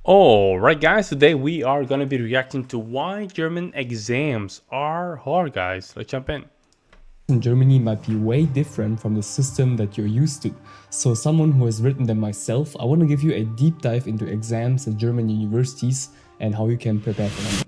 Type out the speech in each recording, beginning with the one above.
Alright guys, today we are going to be reacting to why German exams are hard, guys. Let's jump in. In Germany might be way different from the system that you're used to. So someone who has written them myself, I want to give you a deep dive into exams at German universities and how you can prepare for them.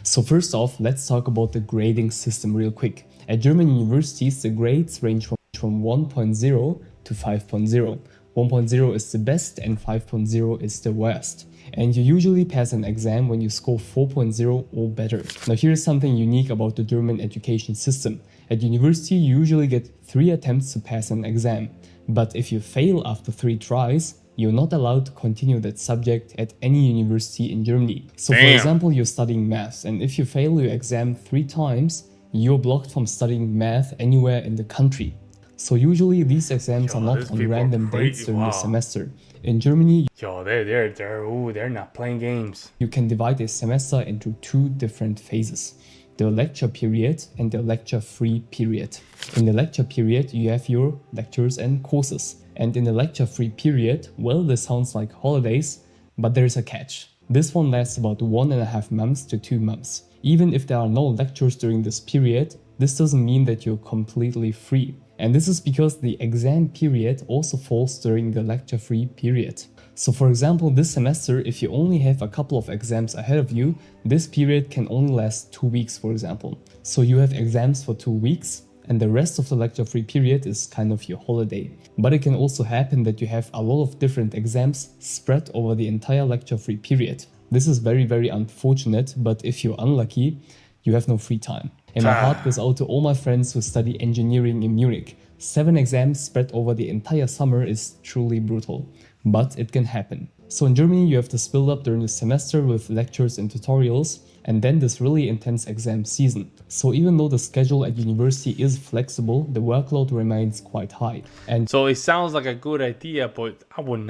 So first off, let's talk about the grading system real quick. At German universities, the grades range from 1.0 to 5.0. 1.0 is the best and 5.0 is the worst. And you usually pass an exam when you score 4.0 or better. Now here's something unique about the German education system. At university, you usually get 3 attempts to pass an exam. But if you fail after 3 tries, you're not allowed to continue that subject at any university in Germany. So for example, you're studying math, and if you fail your exam 3 times, you're blocked from studying math anywhere in the country. So usually these exams are not on random dates during the semester. In Germany, they're not playing games. You can divide a semester into 2 different phases: the lecture period and the lecture-free period. In the lecture period, you have your lectures and courses. And in the lecture-free period, well, this sounds like holidays, but there's a catch. This one lasts about 1.5 months to 2 months. Even if there are no lectures during this period, this doesn't mean that you're completely free. And this is because the exam period also falls during the lecture-free period. So for example, this semester, if you only have a couple of exams ahead of you, this period can only last 2 weeks, for example. So you have exams for 2 weeks, and the rest of the lecture-free period is kind of your holiday. But it can also happen that you have a lot of different exams spread over the entire lecture-free period. This is very, very unfortunate, but if you're unlucky, you have no free time. And my heart goes out to all my friends who study engineering in Munich. 7 exams spread over the entire summer is truly brutal, but it can happen. So in Germany, you have to split up during the semester with lectures and tutorials, and then this really intense exam season. So even though the schedule at university is flexible, the workload remains quite high. And so it sounds like a good idea, but I would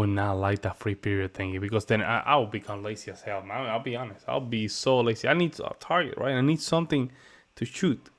not like that free period thingy, because then I will become lazy as hell, man. I'll be honest. I'll be so lazy. I need a target, right? I need something to shoot.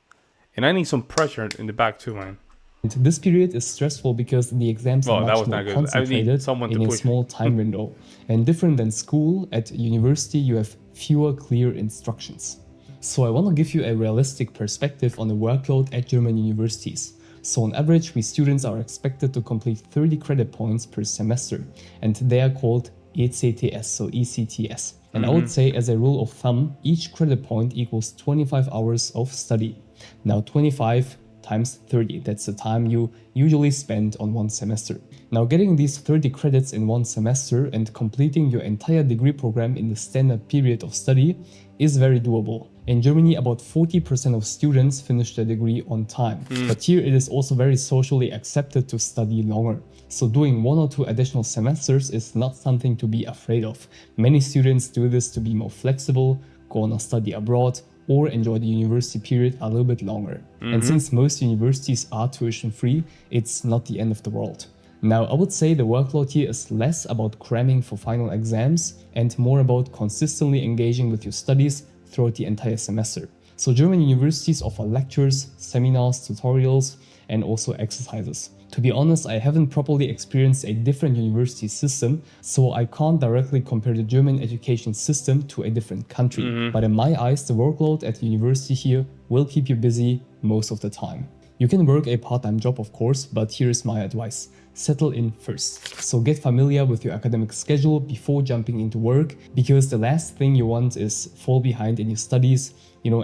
And I need some pressure in the back too, man. This period is stressful because the exams are much more concentrated in a small time window. And different than school, at university you have fewer clear instructions. So I want to give you a realistic perspective on the workload at German universities. So on average, we students are expected to complete 30 credit points per semester, and they are called ECTS, so ECTS. And I would say, as a rule of thumb, each credit point equals 25 hours of study. Now 25 times 30, that's the time you usually spend on one semester. Now getting these 30 credits in one semester and completing your entire degree program in the standard period of study is very doable. In Germany, about 40% of students finish their degree on time. But here it is also very socially accepted to study longer. So doing 1 or 2 additional semesters is not something to be afraid of. Many students do this to be more flexible, go on a study abroad, or enjoy the university period a little bit longer. And since most universities are tuition free, it's not the end of the world. Now, I would say the workload here is less about cramming for final exams and more about consistently engaging with your studies throughout the entire semester. So German universities offer lectures, seminars, tutorials, and also exercises. To be honest, I haven't properly experienced a different university system, so I can't directly compare the German education system to a different country. But in my eyes, the workload at the university here will keep you busy most of the time. You can work a part-time job, of course, but here's my advice. Settle in first. So get familiar with your academic schedule before jumping into work, because the last thing you want is fall behind in your studies,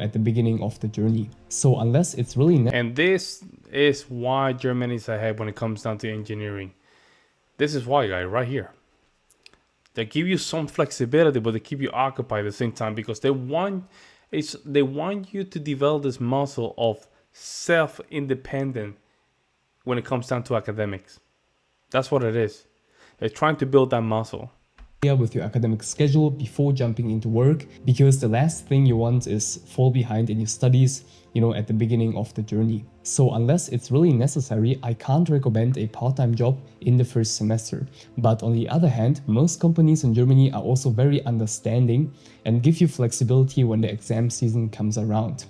at the beginning of the journey. So unless it's really and this is why Germany is ahead when it comes down to engineering. This is why, guys, right here. They give you some flexibility, but they keep you occupied at the same time, because they want you to develop this muscle of self-independent when it comes down to academics. That's what it is. They're trying to build that muscle. With your academic schedule before jumping into work, because the last thing you want is fall behind in your studies, at the beginning of the journey. So unless it's really necessary, I can't recommend a part-time job in the first semester. But on the other hand, most companies in Germany are also very understanding and give you flexibility when the exam season comes around.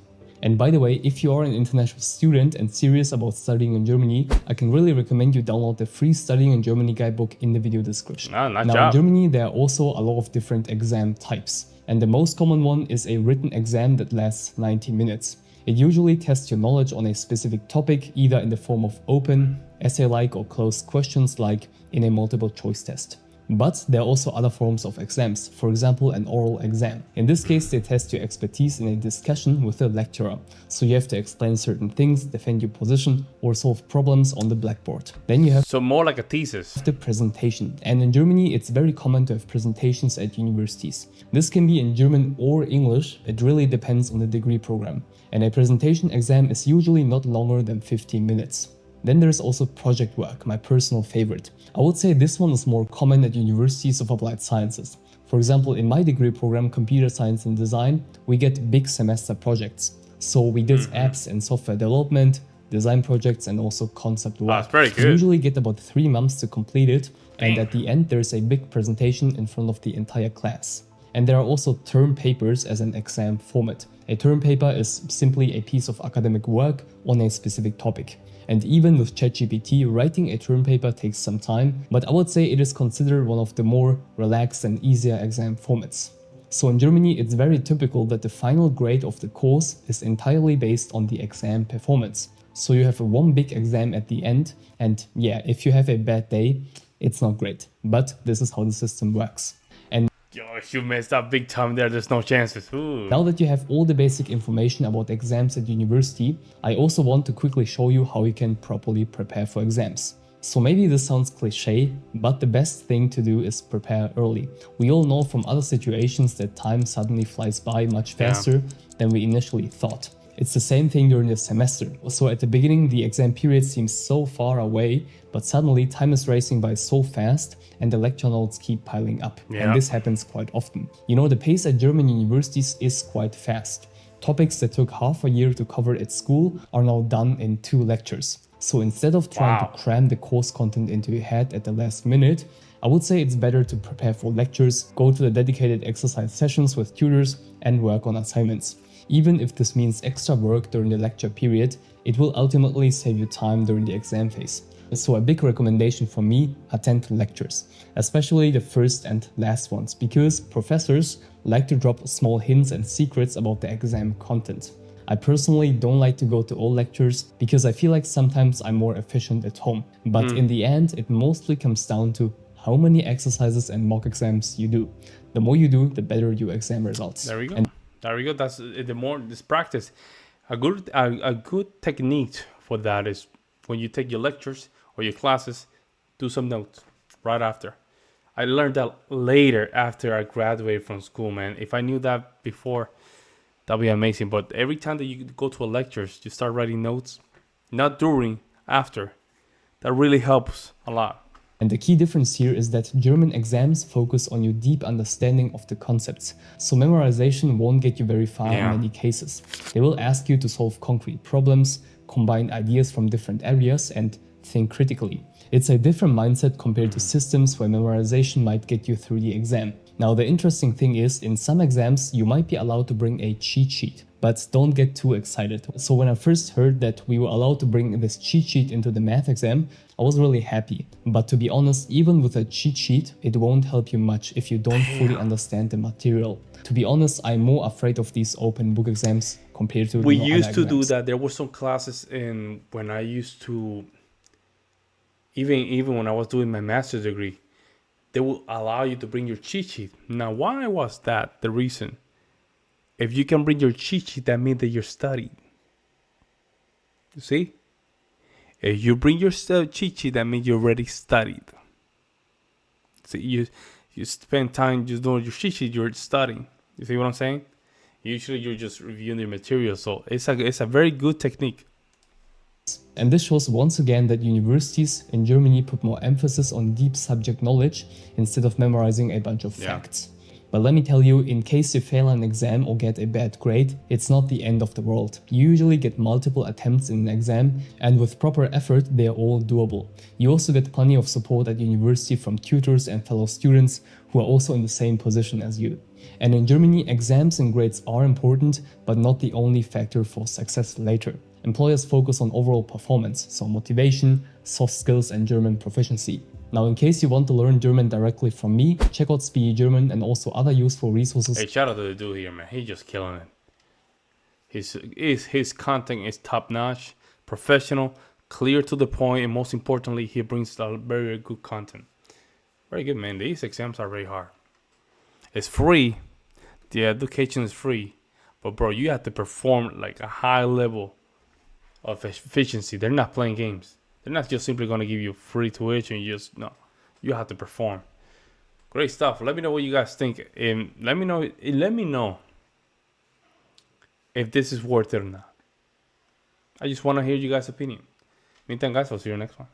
And by the way, if you are an international student and serious about studying in Germany, I can really recommend you download the free Studying in Germany guidebook in the video description. Nice now, job. In Germany, there are also a lot of different exam types. And the most common one is a written exam that lasts 90 minutes. It usually tests your knowledge on a specific topic, either in the form of open, essay-like or closed questions like in a multiple choice test. But there are also other forms of exams, for example an oral exam. In this case, they test your expertise in a discussion with a lecturer. So you have to explain certain things, defend your position, or solve problems on the blackboard. Then you have so more like a thesis. The presentation. And in Germany, it's very common to have presentations at universities. This can be in German or English, it really depends on the degree program. And a presentation exam is usually not longer than 15 minutes. Then there's also project work, my personal favorite. I would say this one is more common at universities of applied sciences. For example, in my degree program, Computer Science and Design, we get big semester projects. So we did apps and software development, design projects, and also concept work. That's very good. We usually get about 3 months to complete it, and at the end there's a big presentation in front of the entire class. And there are also term papers as an exam format. A term paper is simply a piece of academic work on a specific topic. And even with ChatGPT, writing a term paper takes some time, but I would say it is considered one of the more relaxed and easier exam formats. So in Germany, it's very typical that the final grade of the course is entirely based on the exam performance. So you have one big exam at the end, and yeah, if you have a bad day, it's not great. But this is how the system works. Yo, if you messed up big time there, there's no chances. Ooh. Now that you have all the basic information about exams at university, I also want to quickly show you how you can properly prepare for exams. So maybe this sounds cliche, but the best thing to do is prepare early. We all know from other situations that time suddenly flies by much faster than we initially thought. It's the same thing during the semester. So at the beginning, the exam period seems so far away, but suddenly time is racing by so fast and the lecture notes keep piling up. And this happens quite often. You know, the pace at German universities is quite fast. Topics that took half a year to cover at school are now done in 2 lectures. So instead of trying to cram the course content into your head at the last minute, I would say it's better to prepare for lectures, go to the dedicated exercise sessions with tutors, and work on assignments. Even if this means extra work during the lecture period, it will ultimately save you time during the exam phase. So a big recommendation from me, attend lectures, especially the first and last ones, because professors like to drop small hints and secrets about the exam content. I personally don't like to go to all lectures because I feel like sometimes I'm more efficient at home. But in the end, it mostly comes down to how many exercises and mock exams you do. The more you do, the better your exam results. There we go. There we go. That's the more this practice. A good technique for that is when you take your lectures or your classes, do some notes right after. I learned that later after I graduated from school, man. If I knew that before, that'd be amazing. But every time that you go to a lecture, you start writing notes, not during, after. That really helps a lot. And the key difference here is that German exams focus on your deep understanding of the concepts. So memorization won't get you very far in many cases. They will ask you to solve concrete problems, combine ideas from different areas, and think critically. It's a different mindset compared to systems where memorization might get you through the exam. Now, the interesting thing is, in some exams, you might be allowed to bring a cheat sheet, but don't get too excited. So when I first heard that we were allowed to bring this cheat sheet into the math exam, I was really happy. But to be honest, even with a cheat sheet, it won't help you much if you don't fully understand the material. To be honest, I'm more afraid of these open book exams compared to we used to do that. There were some classes when I used to, even when I was doing my master's degree, they will allow you to bring your cheat sheet. Now, why was that the reason? If you can bring your cheat sheet, that means that you're studying. You see? If you bring your cheat sheet, that means you already studied. See, you spend time just doing your cheat sheet, you're studying. You see what I'm saying? Usually you're just reviewing the material. So it's a very good technique. And this shows once again that universities in Germany put more emphasis on deep subject knowledge instead of memorizing a bunch of facts. But let me tell you, in case you fail an exam or get a bad grade, it's not the end of the world. You usually get multiple attempts in an exam, and with proper effort, they are all doable. You also get plenty of support at university from tutors and fellow students who are also in the same position as you. And in Germany, exams and grades are important, but not the only factor for success later. Employers focus on overall performance, so motivation, soft skills, and German proficiency. Now, in case you want to learn German directly from me, check out Speedy German and also other useful resources. Hey, shout out to the dude here, man. He's just killing it. His content is top notch, professional, clear to the point, and most importantly, he brings a very good content. Very good, man. These exams are very hard. It's free. The education is free, but bro, you have to perform like a high level of efficiency. They're not playing games. They're not just simply going to give you free tuition. No, you have to perform. Great stuff. Let me know what you guys think. Let me know if this is worth it or not. I just want to hear you guys' opinion. Meantime, guys, I'll see you next one.